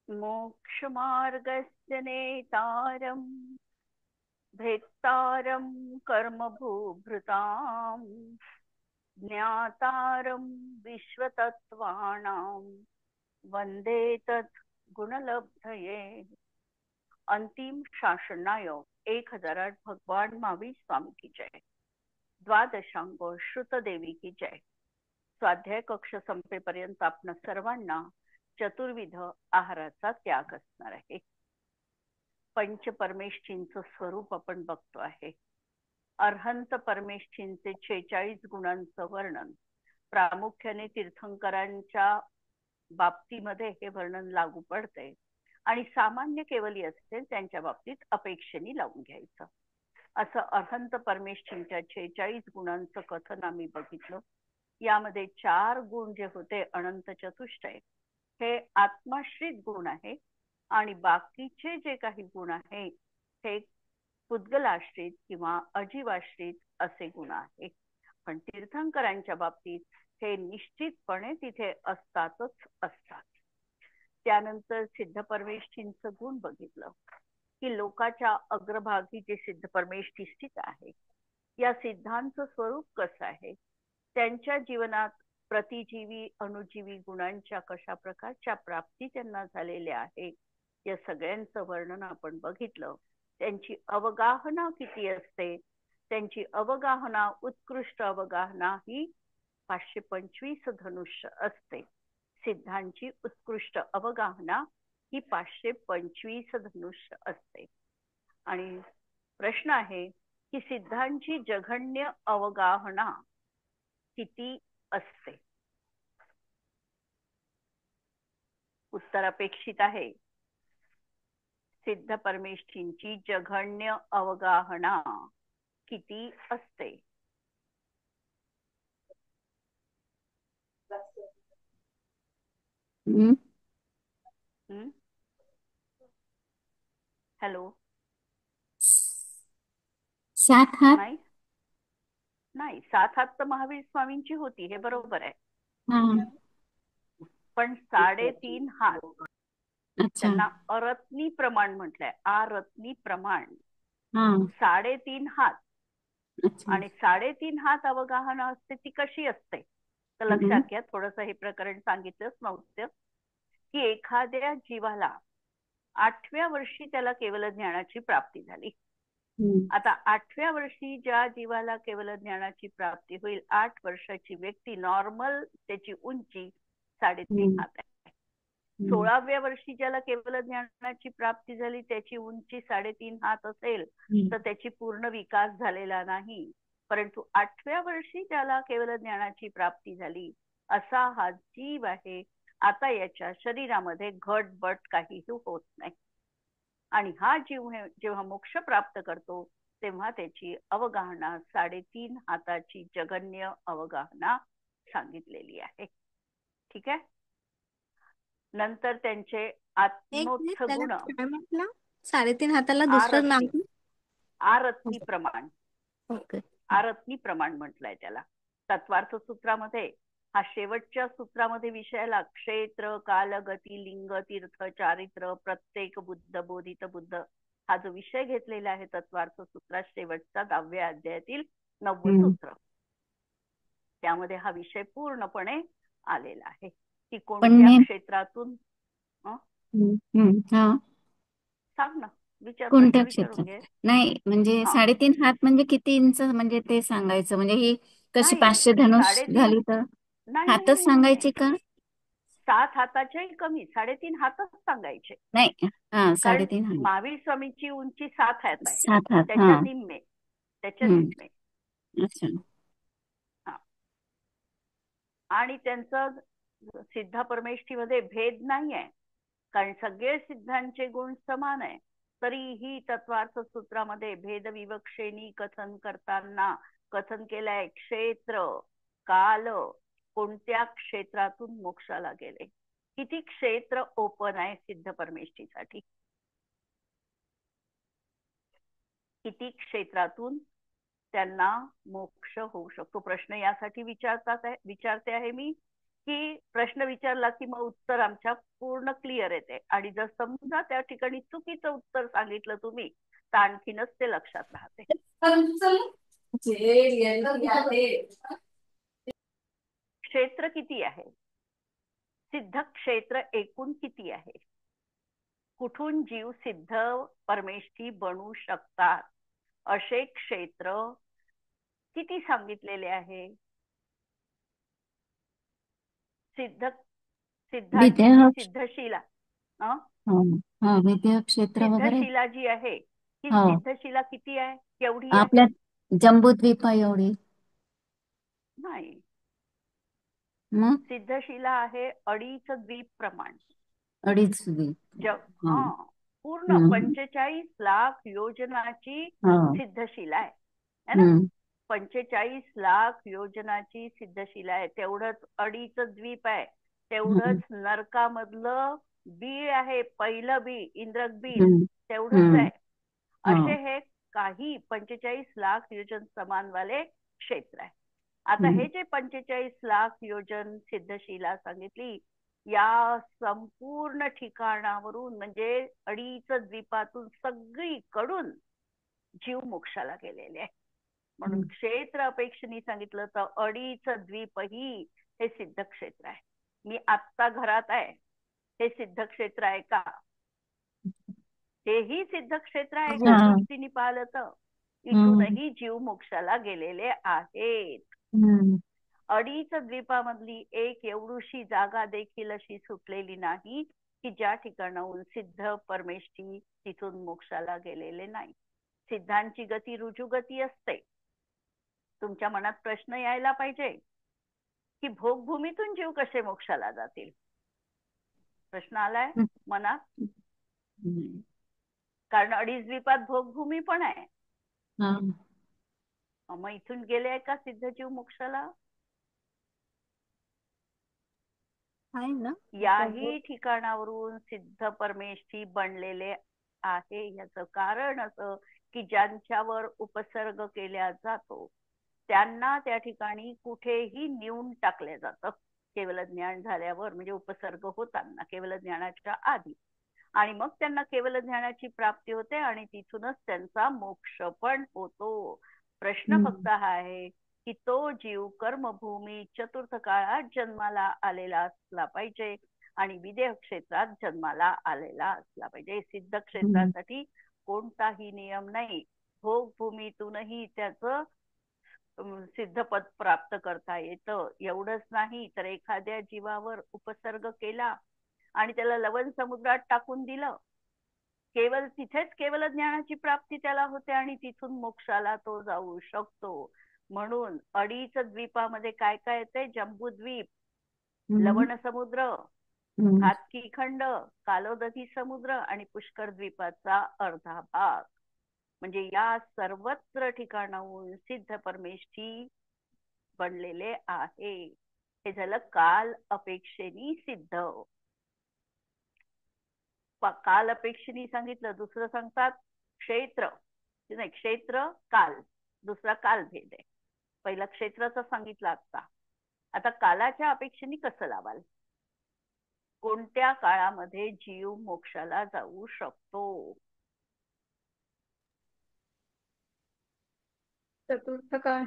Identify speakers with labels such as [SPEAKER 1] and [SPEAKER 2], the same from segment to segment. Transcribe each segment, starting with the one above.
[SPEAKER 1] मोक्षमार्गस्य नेतारम् भेत्तारं कर्मभूभृताम् ज्ञातारं विश्वतत्त्वानां वंदे तत् गुणलब्धये. अंतिम शासनायोग 1008 भगवान महावीर स्वामी की जय. द्वादशांग श्रुतदेवी की जय. स्वाध्याय कक्ष संपेपर्यंत आपण सर्वांना चतुर्विध आहाराचा त्याग असणार आहे. पंच परमेष्ठींचं स्वरूप आपण बघतो आहे. अर्हंत परमेष्ठींचे 46 गुणांचं वर्णन प्रामुख्याने तीर्थंकरांच्या बाबतीमध्ये हे वर्णन लागू पडते आणि सामान्य केवली असेल त्यांच्या बाबतीत अपेक्षेने लावून घ्यायचं. असं अर्हंत परमेष्ठींच्या 46 गुणांचं कथन आम्ही बघितलं. यामध्ये 4 गुण जे होते अनंत चतुष्टय हे आत्माश्रित गुण आहे आणि बाकीचे जे काही गुण आहे हे पुद्गलाश्रित किंवा अजीवाश्रित असे गुण आहे. पण तीर्थंकरांच्या बाबतीत हे निश्चितपणे तिथे असतातच असतात. त्यानंतर सिद्ध परमेष्ठींचं गुण बघितलं की लोकाच्या अग्रभागी जे सिद्ध परमेष्ठी स्थित आहे या सिद्धांचं स्वरूप कसं आहे, त्यांच्या जीवनात प्रतिजीवी अणुजीवी गुणांच्या कशा प्रकारच्या प्राप्ती त्यांना झालेल्या आहे या सगळ्यांचं वर्णन आपण बघितलं. त्यांची अवगाहना किती असते, त्यांची अवगाहना उत्कृष्ट अवगाहना ही 525 धनुष्य असते. सिद्धांची उत्कृष्ट अवगाहना ही 525 धनुष्य असते. आणि प्रश्न आहे की सिद्धांची जघन्य अवगाहना किती असते. उत्तर अपेक्षित आहे. सिद्ध परमेष्ठींची जघन्य अवगाहना किती असते. हॅलो.
[SPEAKER 2] 7 हात.
[SPEAKER 1] नाही नाही, 7 हात तर महावीर स्वामींची होती, हे बरोबर आहे. पण 3.5 हात त्यांना अरत्नी प्रमाण म्हटलंय. आरत्नी प्रमाण 3.5 हात आणि 3.5 हात अवगाहना असते. ती कशी असते तर लक्षात घ्या. थोडंसं हे प्रकरण सांगितलंच नव्हतं की एखाद्या जीवाला 8व्या वर्षी त्याला केवल ज्ञानाची प्राप्ती झाली. आता 8व्या वर्षी ज्या जीवाला केवल ज्ञानाची प्राप्ती होईल, 8 वर्षाची व्यक्ती नॉर्मल त्याची उंची 3.5 हात आहे. 16व्या वर्षी ज्याला केवल ज्ञानाची प्राप्ती झाली त्याची उंची 3.5 हात असेल तर त्याची पूर्ण विकास झालेला नाही. परंतु 8व्या वर्षी ज्याला केवल ज्ञानाची प्राप्ती झाली असा हा जीव आहे. आता याच्या शरीरामध्ये घटबट काहीही होत नाही आणि हा जीव जेव्हा मोक्ष प्राप्त करतो तेव्हा त्याची अवगाहना 3.5 हाताची जघन्य अवगाहना सांगितलेली आहे. ठीक आहे. नंतर त्यांचे आत्मोत्थ गुण.
[SPEAKER 2] 3.5 हाताला दुसरं नाव
[SPEAKER 1] आरत्नी प्रमाण. आरत्नी प्रमाण म्हटलंय त्याला. तत्वार्थ सूत्रामध्ये हा शेवटच्या सूत्रामध्ये विषयाला क्षेत्र काल गती लिंग तीर्थ चारित्र प्रत्येक बुद्ध बोधित बुद्ध हा जो विषय घेतलेला आहे तत्वार्थ सूत्रात शेवटचा 10व्या अध्यायातील 9वं सूत्र, त्यामध्ये हा विषय पूर्णपणे आलेला आहे की कोणत्या क्षेत्रातून. सांग ना, विचार,
[SPEAKER 2] कोणत्या
[SPEAKER 1] प्रश्न विचारून घे.
[SPEAKER 2] क्षेत्रात नाही म्हणजे 3.5 हात म्हणजे किती इंच म्हणजे ते सांगायचं. म्हणजे ही कशी 500 धनुष झाली तर हातच सांगायचे का?
[SPEAKER 1] 7 हाताच्याही कमी 3.5 हातच सांगायचे.
[SPEAKER 2] नाही.
[SPEAKER 1] कारण
[SPEAKER 2] 3.5 हात.
[SPEAKER 1] महावीर स्वामींची उंची 7 हात आहे.
[SPEAKER 2] 7 हात.
[SPEAKER 1] त्याच्या निम्मे.
[SPEAKER 2] अच्छा.
[SPEAKER 1] आणि त्यांचं सिद्ध परमेष्ठीमध्ये भेद नाही आहे कारण सगळे सिद्धांचे गुण समान आहे. तरीही तत्वार्थ सूत्रामध्ये भेद विवक्षेनी कथन करताना कथन केलंय क्षेत्र काल, कोणत्या क्षेत्रातून मोक्षाला गेले. किती क्षेत्र ओपन आहे सिद्ध परमेष्ठीसाठी, किती क्षेत्रातून त्यांना मोक्ष होऊ शकतो. प्रश्न यासाठी विचारते आहे मी की प्रश्न विचारला की मग उत्तर आमच्या पूर्ण क्लिअर येते. आणि जर समजा त्या ठिकाणी चुकीचं उत्तर सांगितलं तुम्ही तर आणखीनच ते लक्षात राहते. क्षेत्र किती आहे? सिद्ध क्षेत्र एकूण किती आहे? कुठून जीव सिद्ध परमेष्ठी बनू शकतात असे क्षेत्र किती सांगितलेले आहे? सिद्धांची जी
[SPEAKER 2] विदेह.
[SPEAKER 1] सिद्धशिला
[SPEAKER 2] विदेह क्षेत्र वगैरे.
[SPEAKER 1] सिद्धशिला जी आहे ही
[SPEAKER 2] हो,
[SPEAKER 1] सिद्धशिला किती आहे? केवढी आहे?
[SPEAKER 2] आपल्या जम्बूद्वीपा एवढी.
[SPEAKER 1] नाही,
[SPEAKER 2] मग
[SPEAKER 1] सिद्धशिला आहे 2.5 द्वीप प्रमाण.
[SPEAKER 2] 2.5 द्वीप.
[SPEAKER 1] हा,
[SPEAKER 2] हं,
[SPEAKER 1] पूर्ण
[SPEAKER 2] हं,
[SPEAKER 1] 45 लाख योजनाची
[SPEAKER 2] हो.
[SPEAKER 1] सिद्धशिला आहे ना.
[SPEAKER 2] हं,
[SPEAKER 1] 45 लाख योजनाची सिद्धशिला आहे. तेवढंच 2.5 द्वीप आहे.
[SPEAKER 2] हं,
[SPEAKER 1] तेवढंच नरकामधलं बीळ आहे, पहिलं बीळ इंद्रक बीळ
[SPEAKER 2] हं,
[SPEAKER 1] तेवढंच
[SPEAKER 2] हं,
[SPEAKER 1] आहे. असे
[SPEAKER 2] हो.
[SPEAKER 1] हे काही 45 लाख योजन समानवाले क्षेत्र आहे. आता
[SPEAKER 2] हं,
[SPEAKER 1] हे जे 45 लाख योजन सिद्धशिला सांगितली या संपूर्ण ठिकाणावरून म्हणजे 2.5 द्वीपातून सगळीकडून जीव मोक्षाला गेलेले आहे. म्हणून
[SPEAKER 2] हं.
[SPEAKER 1] क्षेत्र अपेक्षेने सांगितलं तर 2.5 द्वीपही हे सिद्ध क्षेत्र आहे. मी आत्ता घरात आहे, हे सिद्ध क्षेत्र आहे का? हेही सिद्ध क्षेत्र आहे एका
[SPEAKER 2] हा.
[SPEAKER 1] दृष्टीने पाहिलं तर.
[SPEAKER 2] हं,
[SPEAKER 1] इथूनही जीव मोक्षाला गेलेले आहेत.
[SPEAKER 2] हं,
[SPEAKER 1] 2.5 द्वीपामधली एक एवढीशी जागा देखील अशी सुटलेली नाही की ज्या ठिकाणाहून सिद्ध परमेष्ठी तिथून मोक्षाला गेलेले नाही. सिद्धांची गती रुजुगती असते. तुमच्या मनात प्रश्न यायला पाहिजे की भोगभूमीतून जीव कसे मोक्षाला जातील? प्रश्न आलाय
[SPEAKER 2] हं.
[SPEAKER 1] मनात?
[SPEAKER 2] हं.
[SPEAKER 1] कारण 2.5 द्वीपात भोगभूमी पण आहे.
[SPEAKER 2] हा.
[SPEAKER 1] मग इथून गेले का सिद्ध जीव मोक्षाला?
[SPEAKER 2] आहे ना.
[SPEAKER 1] याही ठिकाणावरून सिद्ध परमेष्ठी बनलेले आहे. याचं कारण असं की ज्यांच्यावर उपसर्ग केला जातो त्यांना त्या ठिकाणी कुठेही नेऊन टाकले जातं. केवल ज्ञान झाल्यावर म्हणजे उपसर्ग होताना केवल ज्ञानाच्या आधी, आणि मग त्यांना केवल ज्ञानाची प्राप्ती होते आणि तिथूनच त्यांचा मोक्ष पण होतो. प्रश्न फक्त
[SPEAKER 2] हं,
[SPEAKER 1] हा आहे की तो जीव कर्मभूमी चतुर्थ काळात जन्माला आलेला असला पाहिजे आणि विदेह क्षेत्रात जन्माला आलेला असला पाहिजे. सिद्ध
[SPEAKER 2] हं,
[SPEAKER 1] क्षेत्रासाठी कोणताही नियम नाही. भोगभूमीतूनही त्याचं सिद्धपद प्राप्त करता येतं. एवढंच नाही तर एखाद्या जीवावर उपसर्ग केला आणि त्याला लवण समुद्रात टाकून दिलं, केवळ तिथेच केवळ ज्ञानाची प्राप्ती त्याला होते आणि तिथून मोक्षाला तो जाऊ शकतो. म्हणून 2.5 द्वीपामध्ये काय काय येते? जम्बूद्वीप,
[SPEAKER 2] हं,
[SPEAKER 1] लवण समुद्र,
[SPEAKER 2] हं,
[SPEAKER 1] हातकी खंड, कालोदधी समुद्र आणि पुष्कर द्वीपाचा अर्धा भाग. म्हणजे या सर्वत्र ठिकाणाहून सिद्ध परमेष्ठी बनलेले आहे. हे झालं काल अपेक्षेनी सिद्ध. काल अपेक्षेने सांगितलं. दुसरं सांगतात क्षेत्र, नाही क्षेत्र काल, दुसरा काल भेद आहे. पहिला क्षेत्राचा सांगितलं आता. आता कालाच्या अपेक्षेने कसं लावाल? कोणत्या काळामध्ये जीव मोक्षाला जाऊ शकतो?
[SPEAKER 3] चतुर्थ काळ.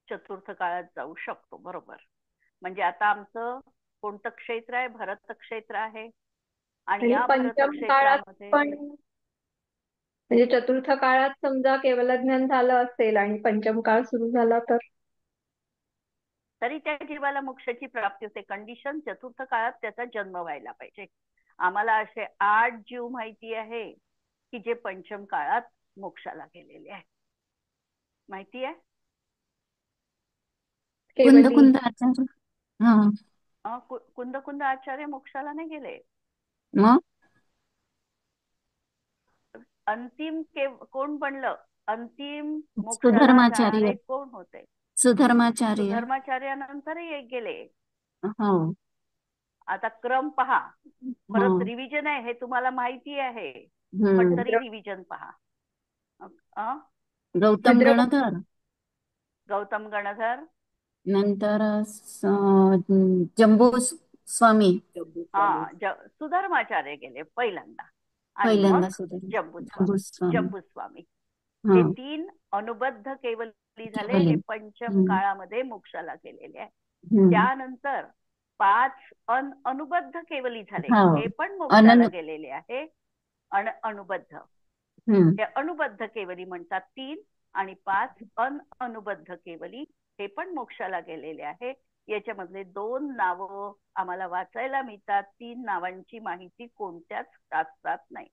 [SPEAKER 1] चतुर्थ काळात जाऊ शकतो, बरोबर. म्हणजे आता आमचं कोणतं क्षेत्र आहे? भरत क्षेत्र आहे. आणि
[SPEAKER 3] आणि
[SPEAKER 1] या भरत
[SPEAKER 3] पंचम काळात
[SPEAKER 1] क्षेत्रामध्ये
[SPEAKER 3] पण म्हणजे चतुर्थ काळात समजा केवल ज्ञान झालं असेल आणि पंचम काळ सुरू झाला तर
[SPEAKER 1] तरी त्या जीवाला मोक्षाची प्राप्ती होते. कंडिशन चतुर्थ काळात त्याचा जन्म व्हायला पाहिजे. आम्हाला असे 8 जीव माहिती आहे की जे पंचम काळात मोक्षाला गेलेले आहे. माहिती आहे?
[SPEAKER 2] कुंद
[SPEAKER 3] केवली.
[SPEAKER 2] कुंद आचार्य. हा.
[SPEAKER 1] कुंद कुंद आचार्य मोक्षाला नाही गेले.
[SPEAKER 2] मग
[SPEAKER 1] अंतिम कोण बनलं? अंतिम मोक्षाला
[SPEAKER 2] सुधर्माचार्य.
[SPEAKER 1] जाणारे कोण होते?
[SPEAKER 2] सुधर्माचार्य.
[SPEAKER 1] सुधर्माचार्यानंतरही एक गेले.
[SPEAKER 2] हो.
[SPEAKER 1] आता क्रम पहा.
[SPEAKER 2] हो.
[SPEAKER 1] परत रिव्हिजन आहे हे तुम्हाला माहिती आहे, पण
[SPEAKER 2] हम्म.
[SPEAKER 1] तरी रिव्हिजन पहा.
[SPEAKER 2] गौतम
[SPEAKER 3] भद्र.
[SPEAKER 2] गणधर.
[SPEAKER 1] गौतम गणधर,
[SPEAKER 2] नंतर जम्बू स्वामी
[SPEAKER 1] हा सुधर्माचार्य गेले पहिल्यांदा, आणि
[SPEAKER 2] पहिल्यांदा
[SPEAKER 1] मग
[SPEAKER 2] सुधारले.
[SPEAKER 1] जंबूस्वामी.
[SPEAKER 2] जम्बूस्वामी.
[SPEAKER 1] जंबूस्वामी
[SPEAKER 2] हा
[SPEAKER 1] हे 3 अनुबद्ध केवली झाले.
[SPEAKER 2] केवली.
[SPEAKER 1] हे पंचम
[SPEAKER 2] हम्म.
[SPEAKER 1] काळामध्ये मोक्षाला गेलेले आहे.
[SPEAKER 2] हम्म.
[SPEAKER 1] त्यानंतर 5 अनुबद्ध केवली झाले,
[SPEAKER 2] हो.
[SPEAKER 1] हे पण मोक्षाला गेलेले आहे. अनुबद्ध,
[SPEAKER 2] हम्म.
[SPEAKER 1] हे अनुबद्ध केवली म्हणतात 3, आणि 5 अनुबद्ध केवली हे पण मोक्षाला गेलेले आहे. याच्यामधले 2 नावं आम्हाला वाचायला मिळतात. 3 नावांची माहिती कोणत्याच शास्त्रात नाही.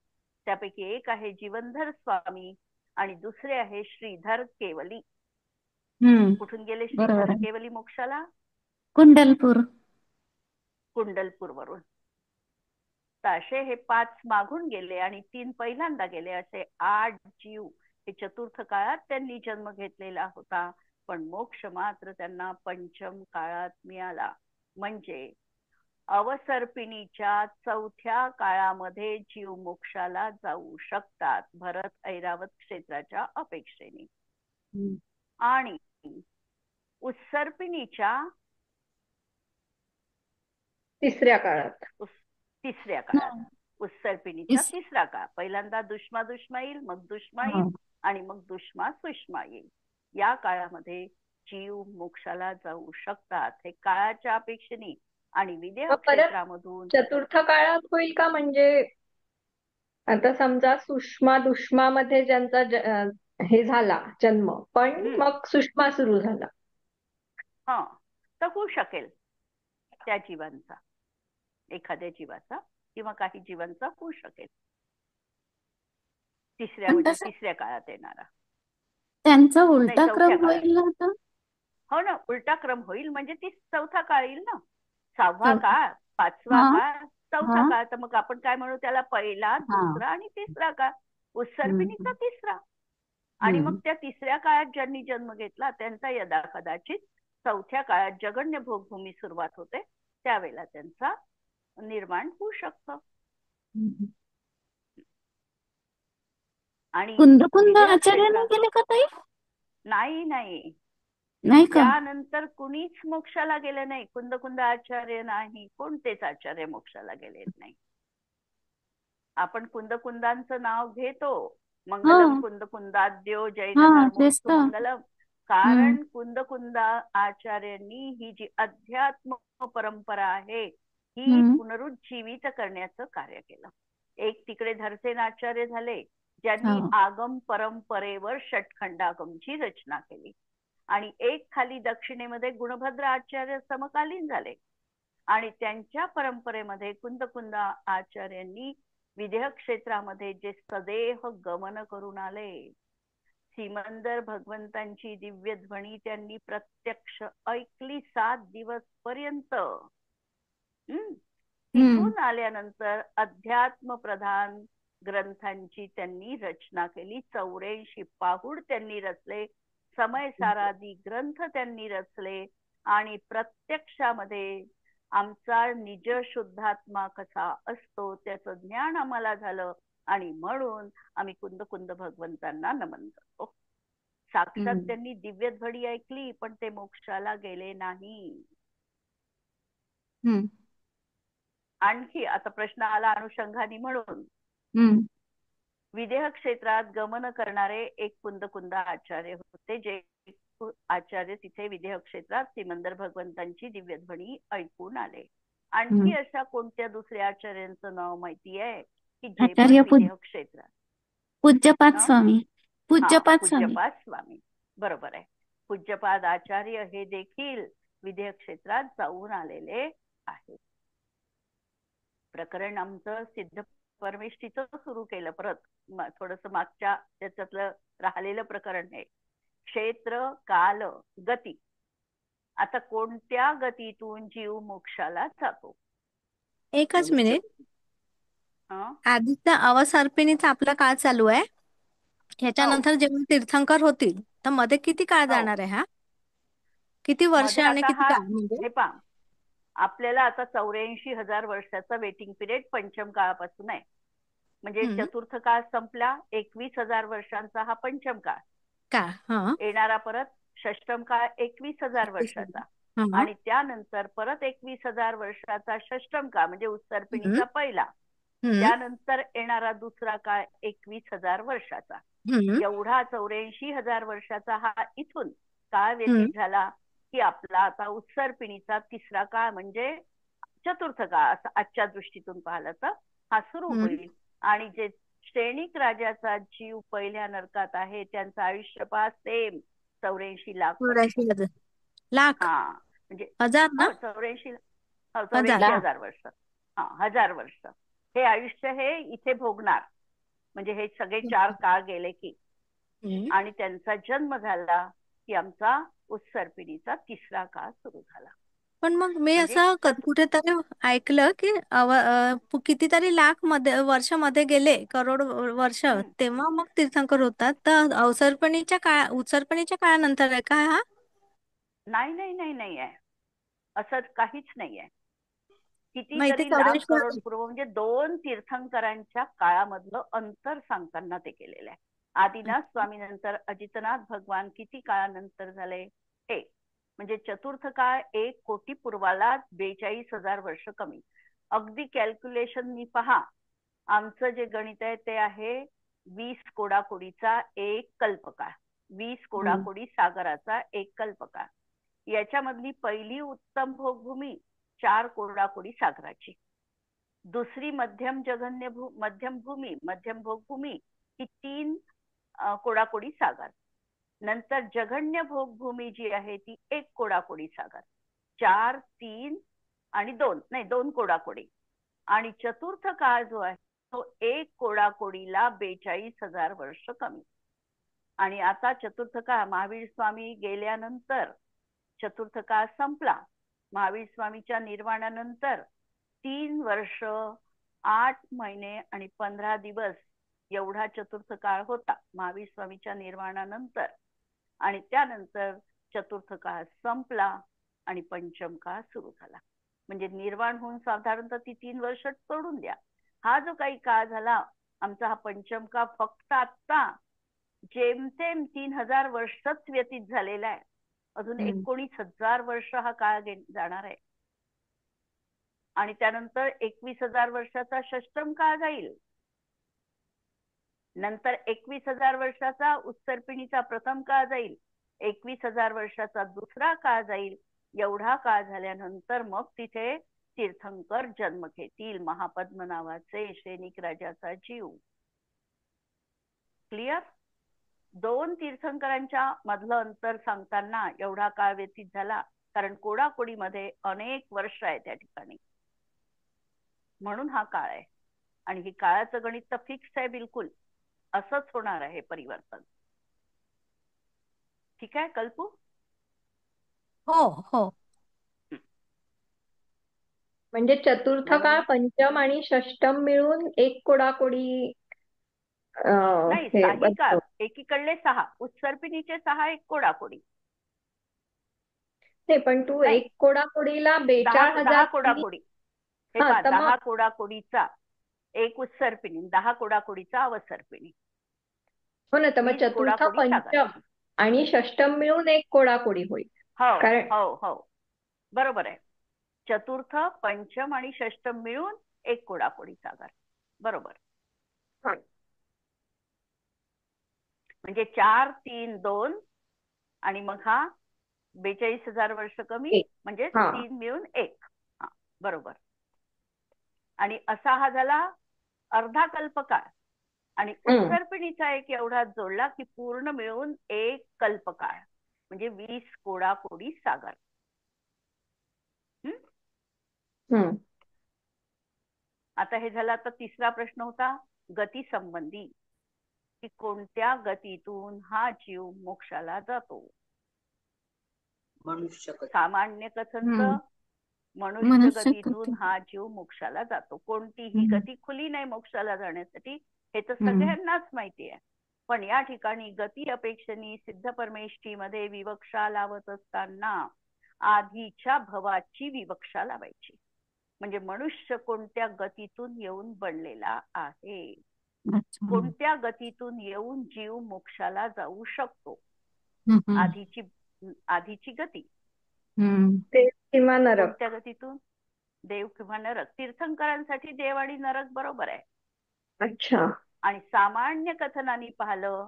[SPEAKER 1] त्यापैकी एक आहे जीवनधर स्वामी आणि दुसरे आहे श्रीधर केवली.
[SPEAKER 2] हम्म.
[SPEAKER 1] कुठून गेले
[SPEAKER 2] बरोबर
[SPEAKER 1] श्रीधर
[SPEAKER 2] आहे.
[SPEAKER 1] केवली मोक्षाला?
[SPEAKER 2] कुंडलपूर.
[SPEAKER 1] कुंडलपूर वरून. तर असे हे 5 मागून गेले आणि 3 पहिल्यांदा गेले. असे 8 जीव हे चतुर्थ काळात त्यांनी जन्म घेतलेला होता, पण मोक्ष मात्र त्यांना पंचम काळात मिळाला. म्हणजे अवसर्पिणीच्या 4थ्या काळामध्ये जीव मोक्षाला जाऊ शकतात, भरत ऐरावत क्षेत्राच्या अपेक्षेने.
[SPEAKER 2] हम्म.
[SPEAKER 1] आणि उत्सर्पिणीच्या
[SPEAKER 3] 3ऱ्या काळात.
[SPEAKER 1] 3ऱ्या काळात.
[SPEAKER 2] हा.
[SPEAKER 1] उत्सर्पिणीचा 3रा काळ. पहिल्यांदा दुष्मा येईल, मग दुष्मा येईल, आणि मग दुष्मा सुष्मा येईल. या काळामध्ये जीव मोक्षाला जाऊ शकतात. हे काळाच्या अपेक्षेने आणि विदेह
[SPEAKER 3] मग परत
[SPEAKER 1] क्षेत्रामधून.
[SPEAKER 3] चतुर्थ काळात होईल का? म्हणजे आता समजा सुषमा दुष्मा मध्ये ज्यांचा हे झाला जन्म, पण मग सुषमा सुरू झाला,
[SPEAKER 1] हा, तर होऊ शकेल त्या जीवांचा, एखाद्या जीवाचा किंवा काही जीवांचा होऊ शकेल. 3ऱ्या म्हणजे 3ऱ्या काळात येणारा.
[SPEAKER 2] त्यांचा उलटा
[SPEAKER 1] चौथ्या
[SPEAKER 2] क्रम
[SPEAKER 1] काळात.
[SPEAKER 2] होईल ना?
[SPEAKER 1] हो ना, उलटा क्रम होईल. म्हणजे ती 4था काळ येईल ना. 6वा
[SPEAKER 2] चौथा.
[SPEAKER 1] काळ, 5वा
[SPEAKER 2] हा.
[SPEAKER 1] काळ, 4था
[SPEAKER 2] हा.
[SPEAKER 1] काळ. तर मग आपण काय म्हणू त्याला? पहिला, दुसरा आणि 3रा काळ. उत्सर्पिणीचा 3रा. आणि मग त्या 3ऱ्या काळात ज्यांनी जन्म घेतला त्यांचा यदा कदाचित 4थ्या काळात जगण्य भोगभूमी सुरुवात होते, त्यावेळेला त्यांचा निर्माण होऊ शकतं. आणि
[SPEAKER 2] कुंद
[SPEAKER 1] विदेह
[SPEAKER 2] आचार्य
[SPEAKER 1] क्षेत्रात
[SPEAKER 2] गेले का ताई?
[SPEAKER 1] नाही,
[SPEAKER 2] नाही का?
[SPEAKER 1] त्यानंतर कुणीच मोक्षाला गेले नाही. कुंद आचार्य नाही, कोणतेच आचार्य मोक्षाला गेलेत नाही. आपण कुंदांचं नाव घेतो, मंगलम कुंदाद्यो जैन मंगलम. कारण कुंद आचार्यांनी ही जी अध्यात्म परंपरा आहे ही पुनरुज्जीवित करण्याचं कार्य केलं. एक तिकडे धरसेन आचार्य झाले, ज्यांनी आगम परंपरेवर षटखंडागमची रचना केली, आणि एक खाली दक्षिणेमध्ये गुणभद्र आचार्य समकालीन झाले, आणि त्यांच्या परंपरेमध्ये कुंद आचार्यांनी विदेह क्षेत्रामध्ये जे सदेह गमन करून आले, सिमंदर भगवंतांची दिव्य ध्वनी त्यांनी प्रत्यक्ष ऐकली 7 दिवस पर्यंत. तिथून आल्यानंतर अध्यात्म प्रधान ग्रंथांची त्यांनी रचना केली. 84 पाहुड त्यांनी रचले, समय सारादी ग्रंथ त्यांनी रचले, आणि प्रत्यक्षामध्ये आमचा निज शुद्धात्मा कसा असतो त्याचं ज्ञान आम्हाला झालं, आणि म्हणून आम्ही कुंद भगवंतांना नमन करतो. साक्षात त्यांनी दिव्य ध्वनी ऐकली, पण ते मोक्षाला गेले नाही. आणखी आता प्रश्न आला अनुषंगाने, म्हणून विदेह क्षेत्रात गमन करणारे एक कुंद आचार्य होते, जे आचार्य तिथे विदेह क्षेत्रात सिमंदर भगवंतांची दिव्य ध्वनी ऐकून आले. आणखी अशा कोणत्या दुसऱ्या आचार्यांचं नाव माहिती आहे की जे पण विदेह क्षेत्रात?
[SPEAKER 2] पूज्यपाद स्वामी.
[SPEAKER 1] पूज्यपाद स्वामी, बरोबर आहे. पूज्यपाद आचार्य हे देखील विदेह क्षेत्रात जाऊन आलेले आहेत. प्रकरण आमचं सिद्ध परमेष्ठीचं सुरू केलं. परत थोडस मागच्या त्याच्यातलं राहिलेलं प्रकरण आहे. क्षेत्र, काल, गती. आता कोणत्या गतीतून जीव मोक्षाला जातो?
[SPEAKER 4] एकच मिनिट. आधीचा अवसर्पिणीचा आपला काळ चालू आहे, ह्याच्यानंतर जेव्हा तीर्थंकर होतील तर मध्ये किती काळ जाणार आहे? हा किती वर्ष आणि किती काळ? म्हणजे
[SPEAKER 1] हे पहा, आपल्याला आता 84,000 वर्षाचा वेटिंग पिरियड पंचम काळापासून आहे. म्हणजे चतुर्थ काळ संपला, 21,000 वर्षांचा हा पंचम काळ. येणारा परत षष्टम काळ 21,000 वर्षाचा
[SPEAKER 4] हा.
[SPEAKER 1] आणि त्यानंतर परत 21,000 वर्षाचा षष्टम काळ म्हणजे
[SPEAKER 4] हम्म.
[SPEAKER 1] उत्सर्पिणीचा पहिला,
[SPEAKER 4] हम्म.
[SPEAKER 1] त्यानंतर येणारा दुसरा काळ 21,000 वर्षाचा.
[SPEAKER 4] हम्म.
[SPEAKER 1] एवढा 84,000 वर्षाचा हा इथून काळ
[SPEAKER 4] हम्म.
[SPEAKER 1] व्यतीत झाला की आपला आता उत्सर्पिणीचा तिसरा काळ म्हणजे चतुर्थ काळ असं आजच्या दृष्टीतून पाहिलं तर हा सुरू
[SPEAKER 4] हम्म.
[SPEAKER 1] होईल. आणि जे श्रेणिक राजाचा जीव पहिल्या नरकात आहे त्यांचं आयुष्य पहा सेम 84 लाख वर्ष.
[SPEAKER 4] 84,000 लाख
[SPEAKER 1] हा म्हणजे
[SPEAKER 4] हजार ना?
[SPEAKER 1] 84
[SPEAKER 4] हजार.
[SPEAKER 1] हजार वर्ष, हा 1000 वर्ष हे आयुष्य हे इथे भोगणार. म्हणजे हे सगळे 4 काळ गेले की
[SPEAKER 4] हम्म.
[SPEAKER 1] आणि त्यांचा जन्म झाला की आमचा उत्सर्पिणीचा तिसरा काळ सुरू झाला.
[SPEAKER 4] पण मग मी
[SPEAKER 1] म्हणजे
[SPEAKER 4] असं कुठेतरी ऐकलं की कितीतरी लाख मध्ये वर्षामध्ये गेले, करोड वर्ष, तेव्हा मग तीर्थंकर होतात. तर उत्सर्पणीच्या काळानंतर आहे का हा?
[SPEAKER 1] नाही नाही नाही नाही आहे, असं काहीच नाही आहे.
[SPEAKER 4] मग इथे
[SPEAKER 1] कितीतरी लाख करोड पूर्व म्हणजे 2 तीर्थंकरांच्या काळामधलं अंतर सांगताना ते केलेलं आहे. आदिनाथ स्वामी नंतर अजितनाथ भगवान किती काळानंतर झाले हे म्हणजे चतुर्थ काळ 1 कोटी पूर्वाला 42,000 वर्ष कमी. अगदी कॅल्क्युलेशननी पहा, आमचं जे गणित आहे ते आहे 20 कोडाकोडीचा 1 कल्पकाळ, 20 कोडाकोडी सागराचा 1 कल्पकाळ. याच्यामधली पहिली उत्तम भोगभूमी 4 कोडाकोडी सागराची, दुसरी मध्यम भोगभूमी ही 3 कोडाकोडी सागर, नंतर जघन्य भोगभूमी जी आहे ती 1 कोडाकोडी सागर, 4, 3 आणि 2 कोडाकोडी. आणि चतुर्थ काळ जो आहे तो 1 कोडाकोडीला 42,000 वर्ष कमी. आणि आता चतुर्थ काळ महावीर स्वामी गेल्यानंतर चतुर्थ काळ संपला. महावीर स्वामीच्या निर्वाणानंतर 3 वर्ष 8 महिने आणि 15 दिवस एवढा चतुर्थ काळ होता महावीर स्वामीच्या निर्वाणानंतर. आणि त्यानंतर चतुर्थ काळ संपला आणि पंचम काळ सुरू झाला. म्हणजे निर्वाण होऊन साधारणतः ती 3 वर्ष सोडून द्या, हा जो काही काळ झाला आमचा हा पंचम काळ फक्त आता जेमतेम 3,000 वर्षच व्यतीत झालेला आहे. अजून 19,000 वर्ष हा काळ जाणार आहे. आणि त्यानंतर 21,000 वर्षाचा षष्टम काळ जाईल, नंतर 21,000 वर्षाचा उत्सर्पिणीचा प्रथम काळ जाईल, 21,000 वर्षाचा दुसरा काळ जाईल. एवढा काळ झाल्यानंतर मग तिथे तीर्थंकर जन्म घेतील, महापद्म नावाचे श्रेणिक राजाचा जीव. क्लिअर? 2 तीर्थंकरांच्या मधलं अंतर सांगताना एवढा काळ व्यतीत झाला कारण कोडाकोडीमध्ये अनेक वर्ष आहे त्या ठिकाणी, म्हणून हा काळ आहे. आणि ही काळाचं गणित तर फिक्स आहे, बिलकुल असंच होणार आहे परिवर्तन. ठीक आहे कल्पू?
[SPEAKER 4] हो हो.
[SPEAKER 3] म्हणजे चतुर्थ काळ पंचम आणि षष्टम मिळून 1 कोडाकोडी
[SPEAKER 1] नाही,
[SPEAKER 3] हे
[SPEAKER 1] 6 काळ,
[SPEAKER 3] बनतो.
[SPEAKER 1] एकीकडले 6, उत्सर्पिणीचे 6 1 कोडाकोडी.
[SPEAKER 3] नाही पण तू 1 कोडाकोडीला
[SPEAKER 1] 10
[SPEAKER 3] 42,000
[SPEAKER 1] कोडाकोडी, हे
[SPEAKER 3] हा
[SPEAKER 1] पहा,
[SPEAKER 3] तर
[SPEAKER 1] 10
[SPEAKER 3] मग
[SPEAKER 1] कोडाकोडीचा 1 उत्सर्पिणी, 10 कोडाकोडीचा अवसर्पिणी.
[SPEAKER 3] हो ना, तर मग
[SPEAKER 1] 20
[SPEAKER 3] चतुर्थ
[SPEAKER 1] कोडाकोडी सागर.
[SPEAKER 3] पंचम आणि षष्टम मिळून 1 कोडाकोडी होईल.
[SPEAKER 1] हो
[SPEAKER 3] कारण
[SPEAKER 1] हो हो बरोबर आहे. चतुर्थ पंचम आणि षष्टम मिळून 1 कोडाकोडी सागर, बरोबर.
[SPEAKER 3] हा.
[SPEAKER 1] म्हणजे 4, 3, 2 आणि मग हा 42,000 वर्ष कमी, म्हणजे 3 मिळून 1. हा बरोबर. आणि असा हा झाला अर्धा कल्पकाळ. आणि उत्सर्पिणीचा एक एवढा जोडला की पूर्ण मिळून 1 कल्पकाळ म्हणजे 20 कोडाकोडी सागर. आता हे झालं. आता तिसरा प्रश्न होता गती संबंधी, की कोणत्या गतीतून हा जीव मोक्षाला जातो. सामान्य कथनचं मनुष्य गतीतून हा जीव मोक्षाला जातो. कोणतीही गती खुली नाही मोक्षाला जाण्यासाठी, हे तर सगळ्यांनाच माहिती आहे. पण या ठिकाणी गती अपेक्षेने सिद्ध परमेष्ठी मध्ये विवक्षा लावत असताना आधीच्या भवाची विवक्षा लावायची. म्हणजे मनुष्य कोणत्या गतीतून येऊन बनलेला आहे, कोणत्या गतीतून येऊन जीव मोक्षाला जाऊ शकतो, आधीची आधीची गती.
[SPEAKER 3] देव किंवा नरक.
[SPEAKER 1] कोणत्या गतीतून? देव किंवा नरक. तीर्थंकरांसाठी देव आणि नरक बरोबर आहे.
[SPEAKER 3] अच्छा.
[SPEAKER 1] आणि सामान्य कथनाने पाहिलं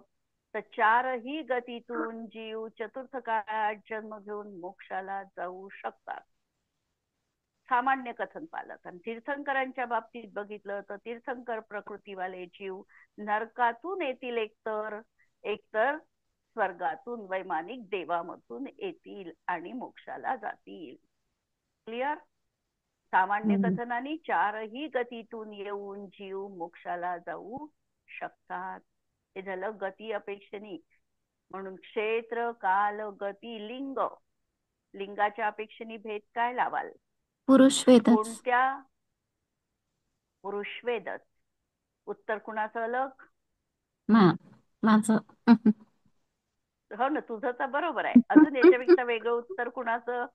[SPEAKER 1] तर चारही गतीतून जीव चतुर्थ काळात जन्म घेऊन मोक्षाला जाऊ शकतात. सामान्य कथन पाहिलं. आणि तीर्थंकरांच्या बाबतीत बघितलं तर तीर्थंकर प्रकृतीवाले जीव नरकातून येतील, एकतर स्वर्गातून वैमानिक देवामधून येतील आणि मोक्षाला जातील. क्लिअर? सामान्य कथनाने चारही गतीतून येऊन जीव मोक्षाला जाऊ शकतात. हे झालं गती अपेक्षेने. म्हणून क्षेत्र, काल, गती, लिंग. लिंगाच्या अपेक्षेने भेद काय लावाल?
[SPEAKER 2] पुरुषवेदच.
[SPEAKER 1] कोणत्या? पुरुषवेदच. उत्तर कुणाचं अलग?
[SPEAKER 2] माझं.
[SPEAKER 1] हो ना, तुझं तर बरोबर आहे. अजून याच्यापेक्षा वेगळं उत्तर कुणाचं?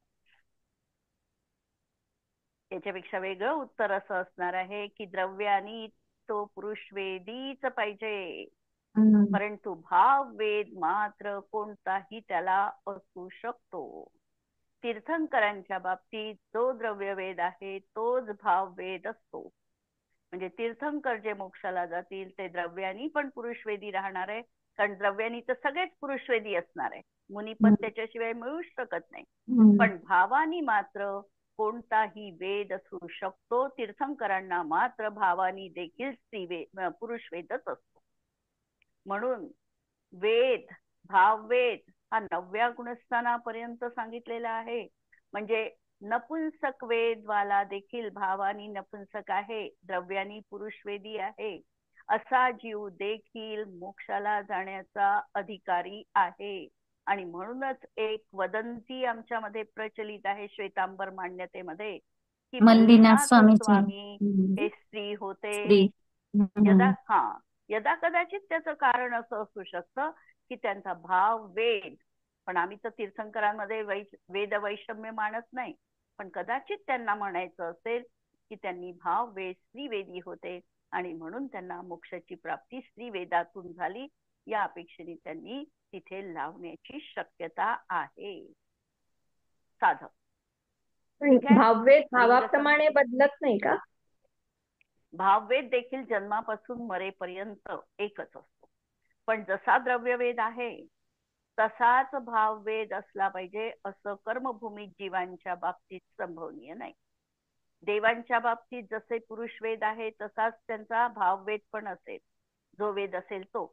[SPEAKER 1] याच्यापेक्षा वेगळं उत्तर असं असणार आहे की द्रव्यानी तो पुरुषवेदीच पाहिजे, परंतु भाववेद मात्र कोणताही त्याला असू शकतो. तीर्थंकरांच्या बाबतीत जो द्रव्यवेद आहे तोच भाववेद असतो. म्हणजे तीर्थंकर जे मोक्षाला जातील ते द्रव्यानी पण पुरुषवेदी राहणार आहे, कारण द्रव्यानी तर सगळेच पुरुषवेदी असणार आहे. मुनिपद त्याच्याशिवाय मिळूच शकत नाही. पण भावानी मात्र कोणताही वेद असू शकतो. तीर्थंकरांना मात्र भावानी देखील पुरुषवेदच असतो. म्हणून वेद, भाववेद हा 9व्या गुणस्थानापर्यंत सांगितलेला आहे. म्हणजे नपुंसक वेदवाला देखील भावानी नपुंसक आहे, द्रव्यानी पुरुषवेदी आहे. असा जीव देखील मोक्षाला जाण्याचा अधिकारी आहे. आणि म्हणूनच एक वदंती आमच्यामध्ये प्रचलित आहे श्वेतांबर मान्यतेमध्ये की मल्लीनाथ स्वामी हे स्त्री होते. यदा कदाचित त्याचं कारण असं असू शकतं की त्यांचा भाव वेद, पण आम्ही तर तीर्थंकरांमध्ये वेद वैषम्य मानत नाही, पण कदाचित त्यांना म्हणायचं असेल की त्यांनी भाव वेद स्त्रीवेदी होते आणि म्हणून त्यांना मोक्षाची प्राप्ती स्त्रीवेदातून झाली. या अपेक्षेने त्यांनी तिथे लावण्याची शक्यता आहे. साधक.
[SPEAKER 3] भाववेद भावाप्रमाणे बदलत नाही का?
[SPEAKER 1] भाववेद देखील जन्मापासून मरेपर्यंत एकच असतो, पण जसा द्रव्यवेद आहे तसाच भाववेद असला पाहिजे असं कर्मभूमी जीवांच्या बाबतीत संभवनीय नाही. देवांच्या बाबतीत जसे पुरुषवेद आहे तसाच त्यांचा भाववेद पण असेल. जो वेद असेल तो.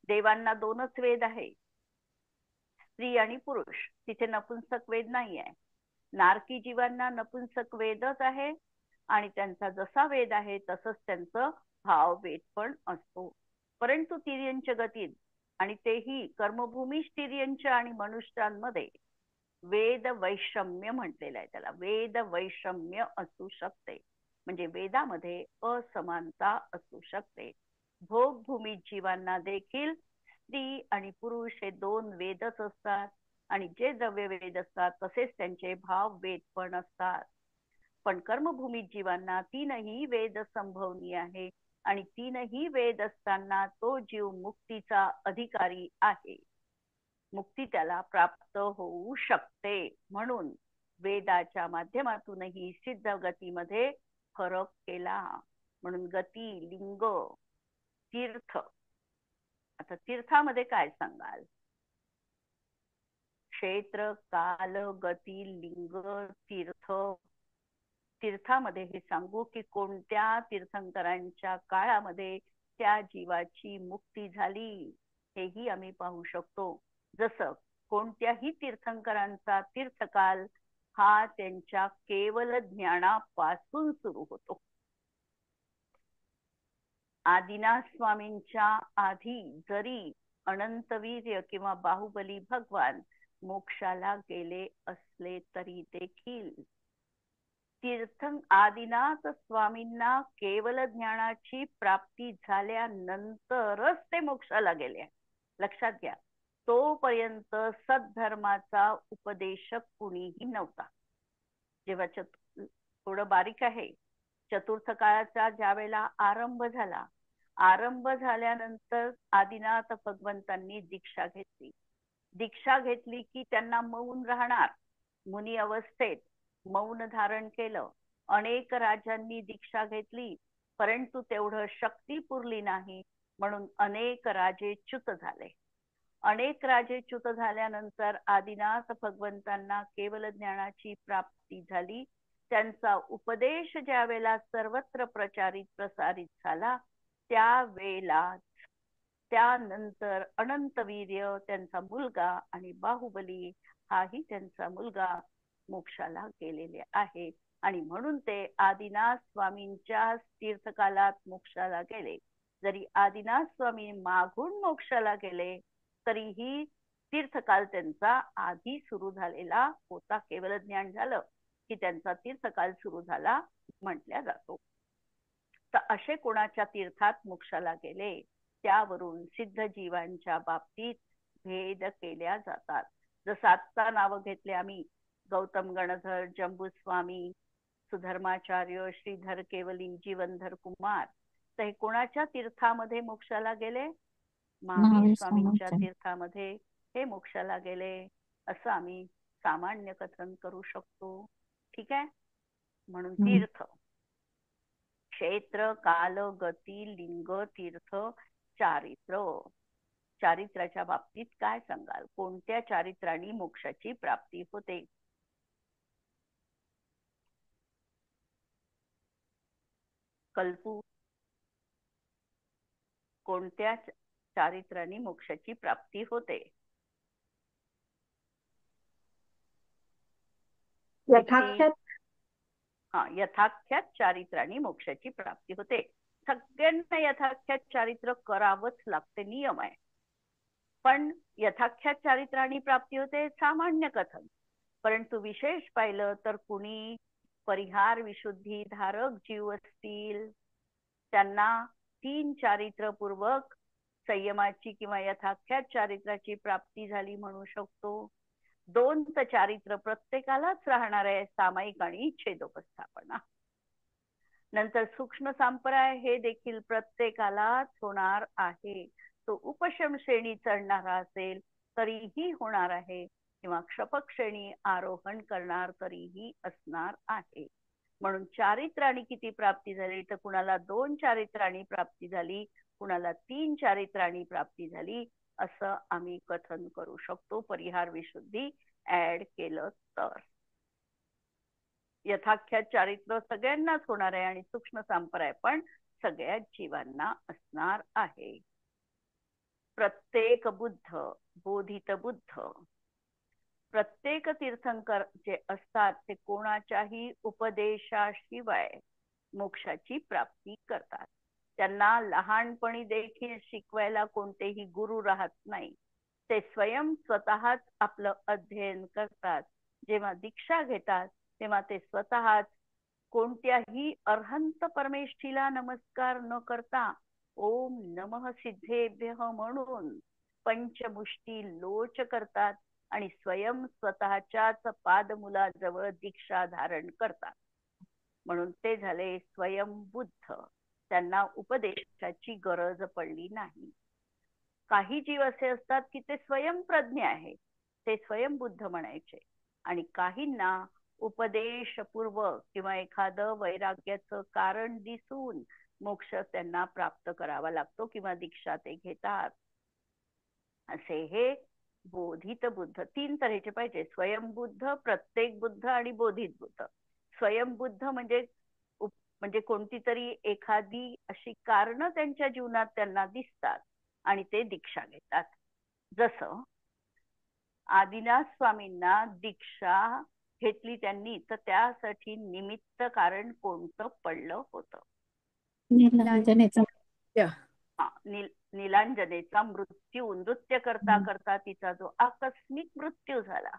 [SPEAKER 1] देवांना 2च वेद आहे, स्त्री आणि पुरुष. तिथे नपुंसक वेद नाही आहे. नारकी जीवांना नपुंसक वेदच आहे आणि त्यांचा जसा वेद आहे तसंच त्यांचं भाववेद पण असतो. परंतु तिर्यंच गतीत, आणि तेही कर्मभूमी तिर्यंच आणि मनुष्यांमध्ये वेद वैषम्य म्हटलेलं आहे. त्याला वेद वैषम्य असू शकते. म्हणजे वेदामध्ये असमानता असू शकते. भोगभूमी जीवांना देखील स्त्री आणि पुरुष हे 2 वेदच असतात आणि जे द्रव्यवेद असतात तसेच त्यांचे भाववेद पण असतात. पण कर्मभूमी जीवांना 3ही वेद संभवनीय आहे आणि 3ही वेद असताना तो जीव मुक्तीचा अधिकारी आहे. मुक्ती त्याला प्राप्त होऊ शकते. म्हणून वेदाच्या माध्यमातूनही सिद्ध गतीमध्ये फरक केला. म्हणून गती, लिंग, तीर्थ. आता तीर्थामध्ये काय सांगाल? क्षेत्र, काल, गती, लिंग, तीर्थ. तीर्थामध्ये हे सांगू की कोणत्या तीर्थंकरांच्या काळामध्ये त्या जीवाची मुक्ती झाली हेही आम्ही पाहू शकतो. जसं कोणत्याही तीर्थंकरांचा तीर्थकाल हा त्यांच्या केवल ज्ञानापासून सुरू होतो. आदिनाथ स्वामींच्या आधी जरी अनंतवीर्य किंवा बाहुबली भगवान मोक्षाला गेले असले तरी देखील आदिनाथ स्वामींना केवल ज्ञानाची प्राप्ती झाल्यानंतरच ते मोक्षाला गेले. लक्षात घ्या, तोपर्यंत सद्धर्माचा उपदेशक कुणीही नव्हता. जेव्हा थोडं बारीक आहे, चतुर्थ काळाचा ज्यावेळेला आरंभ झाल्यानंतर आदिनाथ भगवंतांनी दीक्षा घेतली. दीक्षा घेतली की त्यांना मौन राहणार, मुनी अवस्थेत मौन धारण केलं. अनेक राजांनी दीक्षा घेतली, परंतु तेवढं शक्ती पुरली नाही, म्हणून अनेक राजे च्युत झाले. अनेक राजे च्युत झाल्यानंतर आदिनाथ भगवंतांना केवल ज्ञानाची प्राप्ती झाली. त्यांचा उपदेश ज्या वेळेला सर्वत्र प्रसारित झाला, त्यावेळेला त्यानंतर अनंतवीर्य त्यांचा मुलगा आणि बाहुबली हाही त्यांचा मुलगा मोक्षाला गेलेले आहे. आणि म्हणून ते आदिनाथ स्वामींच्या तीर्थकालात मोक्षाला गेले. जरी आदिनाथ स्वामी मागून मोक्षाला गेले तरीही तीर्थकाल त्यांचा आधी सुरू झालेला होता. केवल ज्ञान झालं की त्यांचा तीर्थकाल सुरू झाला म्हटल्या जातो. तर असे कोणाच्या तीर्थात मोक्षाला गेले त्यावरून सिद्ध जीवांच्या बाबतीत भेद केल्या जातात. जसं आत्ता नाव घेतले आम्ही, गौतम गणधर, जंबूस्वामी, सुधर्माचार्य, श्रीधर केवली, जीवनधर कुमार, तर हे कोणाच्या तीर्थामध्ये मोक्षाला गेले? महावीर स्वामींच्या तीर्थामध्ये हे मोक्षाला गेले, असं आम्ही सामान्य कथन करू शकतो. ठीक आहे. म्हणून तीर्थ, क्षेत्र, काल, गती, लिंग, तीर्थ, चारित्र. चारित्राच्या बाबतीत काय सांगाल? कोणत्या चारित्राने मोक्षाची प्राप्ती होते? कल्पू, कोणत्या चारित्राने मोक्षाची प्राप्ती होते? यथाख्यात चारित्राने मोक्षाची प्राप्ती होते. सगळ्यांना यथाख्यात चारित्र करावंच लागते, नियम आहे. पण यथाख्यात चारित्राने प्राप्ती होते सामान्य कथन. परंतु विशेष पाहिलं तर कुणी परिहार विशुद्धी धारक जीव असतील त्यांना 3 चारित्रपूर्वक संयमाची किंवा यथाख्यात चारित्राची प्राप्ती झाली म्हणू शकतो. 2 चारित्र प्रत्येकालाच राहणार आहे, सामायिक आणि छेदोपस्थापना. नंतर सूक्ष्म संप्रदाय हे देखील प्रत्येकालाच होणार आहे. तो उपशम श्रेणी चढणारा असेल तरीही होणार आहे, किंवा क्षपक श्रेणी आरोहण करणार तरीही असणार आहे. म्हणून चारित्राणी किती प्राप्ती झाली तर कुणाला 2 चारित्राणी प्राप्ती झाली, कुणाला 3 चारित्राणी प्राप्ती झाली, असं आम्ही कथन करू शकतो. परिहार विशुद्धी ऍड केलं तर यथाख्यात चारित्र सगळ्यांनाच होणार आहे आणि सूक्ष्म संप्रदाय पण सगळ्याच जीवांना असणार आहे. प्रत्येक बुद्ध, बोधित बुद्ध, प्रत्येक तीर्थंकर जे असतात ते कोणाच्याही उपदेशाशिवाय मोक्षाची प्राप्ती करतात. त्यांना लहानपणी देखील शिकवायला कोणतेही गुरु राहत नाही. ते स्वतःच आपलं अध्ययन करतात. जेव्हा दीक्षा घेतात तेव्हा ते स्वतःच कोणत्याही अर्हंत परमेष्ठीला नमस्कार न करता ओम नमः सिद्धेभ्यः म्हणून पंचमुष्टी लोच करतात आणि स्वतःच्याच पादमुलाजवळ दीक्षा धारण करतात. म्हणून ते झाले स्वयंबुद्ध. त्यांना उपदेशाची गरज पडली नाही. काही जीव असे असतात की ते स्वयंप्रज्ञ आहे, ते स्वयंबुद्ध म्हणायचे. आणि काहींना उपदेशपूर्वक किंवा एखादं वैराग्याचं कारण दिसून मोक्ष त्यांना प्राप्त करावा लागतो किंवा दीक्षा ते घेतात. असे हे बोधित बुद्ध 3 तऱ्हेचे पाहिजे. स्वयंबुद्ध, प्रत्येक बुद्ध आणि बोधित बुद्ध. स्वयंबुद्ध म्हणजे कोणती तरी एखादी अशी कारणं त्यांच्या जीवनात त्यांना दिसतात आणि ते दीक्षा घेतात. जसं आदिनाथ स्वामींना दीक्षा घेतली त्यांनी, तर त्यासाठी निमित्त कारण कोणतं पडलं होतं? नीलांजनेचा मृत्यू. नृत्य करता करता तिचा जो आकस्मिक मृत्यू झाला,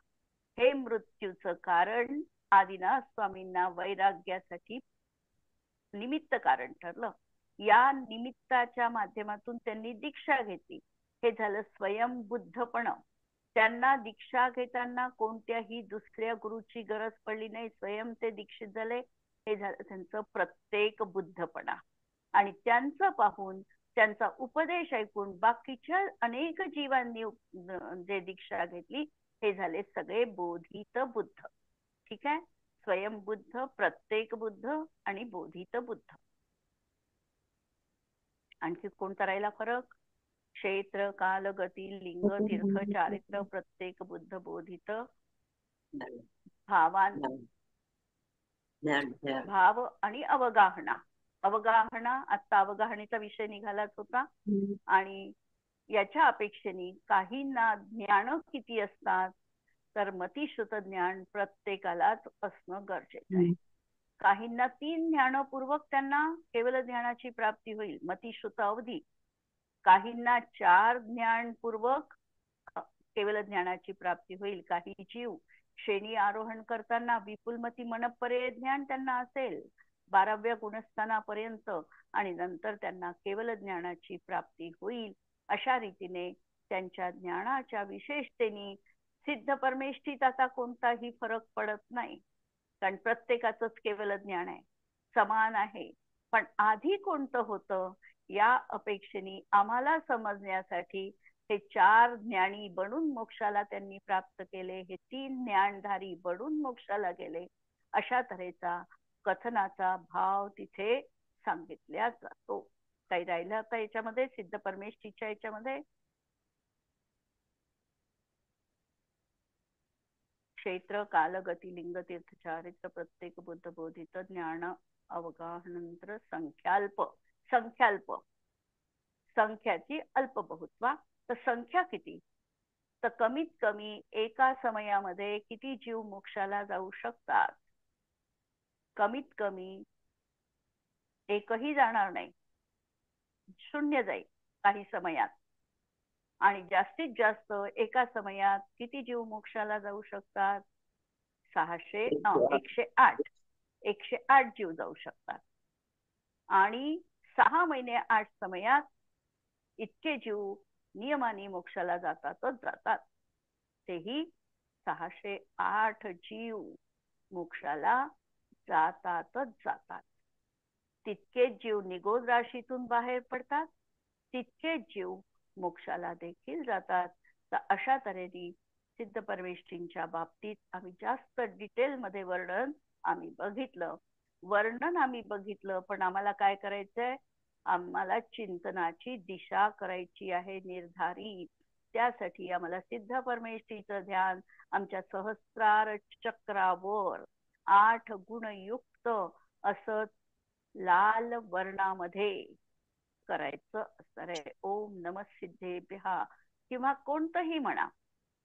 [SPEAKER 1] हे मृत्यूचं कारण आदिनाथ स्वामींना वैराग्यासाठी निमित्त कारण ठरलं. या निमित्ताच्या माध्यमातून त्यांनी दीक्षा घेतली. हे झालं स्वयंबुद्धपण. त्यांना दीक्षा घेताना कोणत्याही दुसऱ्या गुरुची गरज पडली नाही, स्वयं ते दीक्षित झाले. हे झालं त्यांचं प्रत्येक बुद्धपणा. आणि त्यांचं पाहून त्यांचा उपदेश ऐकून बाकीच्या अनेक जीवांनी जे दीक्षा घेतली हे झाले सगळे बोधित बुद्ध. ठीक आहे. स्वयंबुद्ध, प्रत्येक बुद्ध आणि बोधित बुद्ध. आणखी कोणता राहिला फरक? क्षेत्र, काल, गती, लिंग, तीर्थ, चारित्र, प्रत्येक, बुद्ध, बोधित, भावान, भाव आणि अवगाहना. अवगाहना, आता अवगाहनेचा विषय निघालाच होता. आणि याच्या अपेक्षेने काहींना ज्ञान किती असतात तर मतिश्रुत ज्ञान प्रत्येकालाच असणं गरजेचं आहे. काहींना 3 ज्ञानपूर्वक त्यांना केवळ ज्ञानाची प्राप्ती होईल, मतिश्रुत अवधी. काहींना 4 ज्ञानपूर्वक केवळ ज्ञानाची प्राप्ती होईल. काही जीव श्रेणी आरोहण करताना विपुलमती मनपर्यय ज्ञान त्यांना असेल 12व्या गुणस्थानापर्यंत, आणि नंतर त्यांना केवळ ज्ञानाची प्राप्ती होईल. अशा रीतीने त्यांच्या ज्ञानाच्या विशेषतेने सिद्ध परमेष्ठीत आता कोणताही फरक पडत नाही, कारण प्रत्येकाचंच केवळ ज्ञान आहे, समान आहे. पण आधी कोणतं होतं या अपेक्षेने आम्हाला समजण्यासाठी हे 4 ज्ञानी बनून मोक्षाला त्यांनी प्राप्त केले, हे 3 ज्ञानधारी बनून मोक्षाला गेले, अशा तऱ्हेचा कथनाचा भाव तिथे सांगितला जातो. काही राहिलं आता याच्यामध्ये सिद्ध परमेष्ठीच्या याच्यामध्ये? क्षेत्र, काल, गती, लिंग, तीर्थ, चारित्र, प्रत्येक, बुद्ध, बोधित, ज्ञान, अवगाहनंतर संख्याल्प. संख्याल्प, संख्याची अल्प बहुत्वा. तर संख्या किती? तर कमीत कमी एका समयामध्ये किती जीव मोक्षाला जाऊ शकतात? कमीत कमी एकही जाणार नाही, 0 जाईल काही समयात. आणि जास्तीत जास्त एका समयात किती जीव मोक्षाला जाऊ शकतात? 108 जीव जाऊ शकतात. आणि 6 महिने 8 समयात इतके जीव नियमाने मोक्षाला जातातच जातात. तेही 608 जीव मोक्षाला जातातच जातात. तितकेच जीव निगोज राशीतून बाहेर पडतात, तितकेच जीव मोक्षाला देखील जातात. तर अशा तऱ्हेने सिद्ध परमेष्ठींच्या बाबतीत आम्ही जास्त डिटेल मध्ये वर्णन आम्ही बघितलं. पण आम्हाला काय करायचंय? आम्हाला चिंतनाची दिशा करायची आहे निर्धारित. त्यासाठी आम्हाला सिद्ध परमेष्ठीचं ध्यान आमच्या सहस्रार चक्रावर 8 गुणयुक्त असं लाल वर्णामध्ये करायचं असणार आहे. ओम नमः सिद्धेभ्यः किंवा कोणतंही म्हणा,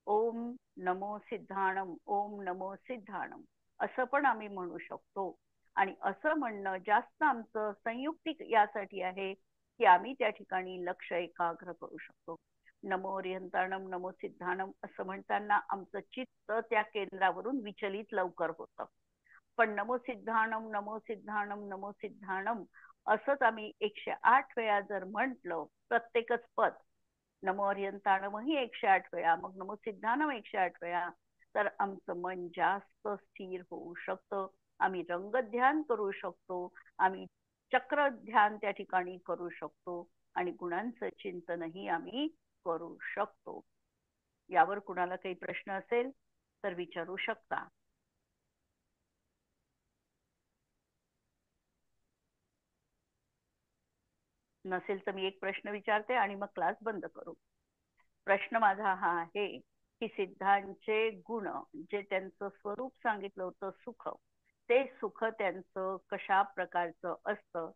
[SPEAKER 1] ओम नमो सिद्धाणम, ओम नमो सिद्धाणम असं पण आम्ही म्हणू शकतो. आणि असं म्हणणं जास्त आमचं संयुक्तिक यासाठी आहे की आम्ही त्या ठिकाणी लक्ष एकाग्र करू शकतो. नमो ओरियंताणम, नमो सिद्धाणम असं म्हणताना आमचं चित्त त्या केंद्रावरून विचलित लवकर होतं. पण नमो सिद्धाणम, नमो सिद्धाणम, नमो सिद्धाणम असंच आम्ही 108 वेळा जर म्हटलं, प्रत्येकच पद, नमो ओरियंताणमही 108 वेळा, मग नमो सिद्धाणम 108 वेळा, तर आमचं मन जास्त स्थिर होऊ शकतं. आम्ही रंग ध्यान करू शकतो, आम्ही चक्र ध्यान त्या ठिकाणी करू शकतो, आणि गुणांचं चिंतनही आम्ही करू शकतो. यावर कुणाला काही प्रश्न असेल तर विचारू शकता. नसेल तर मी एक प्रश्न विचारते आणि मग क्लास बंद करू. प्रश्न माझा हा आहे की सिद्धांचे गुण जे त्यांचं स्वरूप सांगितलं होतं सुख, ते सुख त्यांचं कशा प्रकारचं असतं?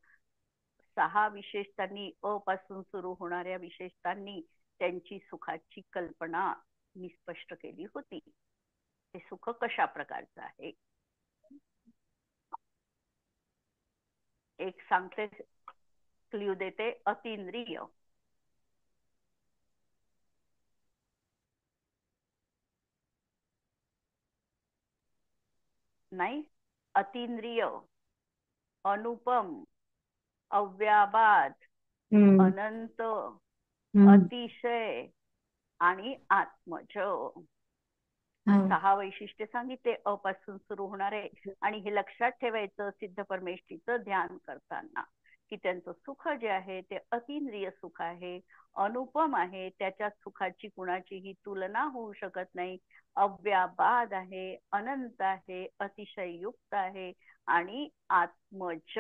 [SPEAKER 1] 6 विशेषतांनी, अ पासून सुरू होणाऱ्या विशेषतांनी त्यांची सुखाची कल्पना मी स्पष्ट केली होती. हे सुख कशा प्रकारचं आहे? एक सांगते, क्ल्यू देते, अतिंद्रिय. नाही, अतिंद्रिय, अनुपम, अव्याबाद, अनंत, अतिशय आणि आत्मज. 6 वैशिष्ट्य सांगितले अ पासून सुरू होणारे. आणि हे लक्षात ठेवायचं सिद्ध परमेष्ठीचं ध्यान करताना की त्यांचं सुख जे आहे ते अतिंद्रिय सुख आहे, अनुपम आहे, त्याच्या सुखाची कुणाचीही तुलना होऊ शकत नाही, अव्याबाद आहे, अनंत आहे, अतिशय युक्त आहे आणि आत्मज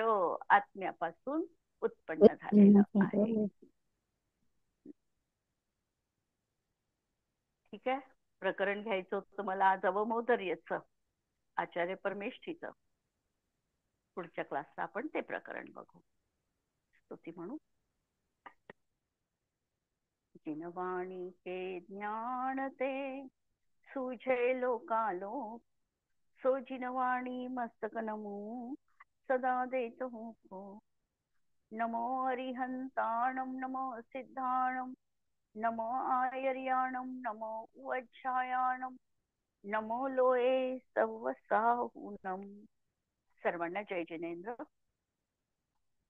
[SPEAKER 1] आत्म्यापासून उत्पन्न झालेलं आहे. ठीक आहे. प्रकरण घ्यायचं होतं मला आज अवमोदर्याचं, आचार्य परमेष्ठीचं. पुढच्या क्लासला आपण ते प्रकरण बघू. स्तुती म्हणू. जिनवाणी के ज्ञान ते सुझे लोकालोक, सो जिनवाणी मस्तक नमो सदा देत हो. नमो अरिहंताणम नमो सिद्धाणम नमो आयर्याणम नमो वज्रायाणम नमो लोये सवसाहूनम. सर्वांना जय जिनेंद्र.